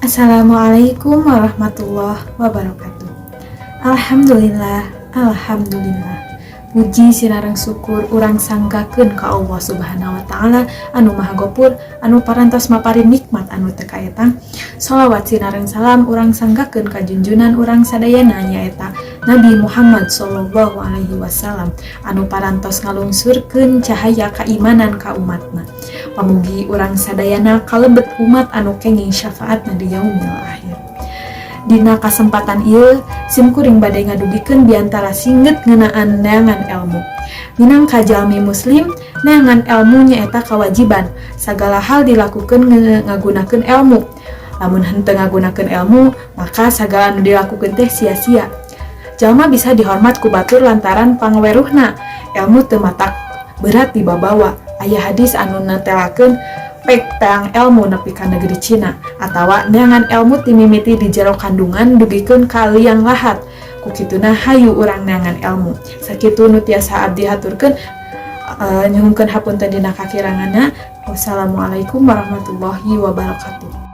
Assalamualaikum warahmatullahi wabarakatuh. Alhamdulillah, alhamdulillah. Puji sinareng syukur urang sanggakeun ka Allah Subhanahu wa taala anu Maha Gopur, anu parantos maparin nikmat anu teu kaetang. Shalawat sinareng salam urang sanggakeun ka junjunan urang sadayana nyaeta Nabi Muhammad sallallahu alaihi wasallam anu parantos ngalungsurkeun cahaya keimanan ka umatna. Pamugi urang sadayana kalebet umat anu kenging syafaatna di yaumil akhir. Dina kasempatan ieu simkuring bade ngadugikeun diantara singget ngeunaan neangan ilmu. Minangka jalmi muslim, neangan ilmu nyaeta kawajiban. Sagala hal dilakukeun ngagunakeun ilmu. Lamun henteu ngagunakeun ilmu, maka sagala anu dilakukeun teh sia-sia. Jalma bisa dihormat ku batur lantaran pangweruhna. Ilmu teu matak berat dibabawa. Aya hadis anu netelakeun pek tang ilmu nepi ka negeri Cina atawa neangan ilmu timimiti di jero kandungan dugikeun ka liang lahat. Ku kituna hayu urang neangan ilmu. Sakitu nu tiasa abdi haturkeun nyuhunkeun hapunten dina kakiranganna. Wassalamualaikum warahmatullahi wabarakatuh.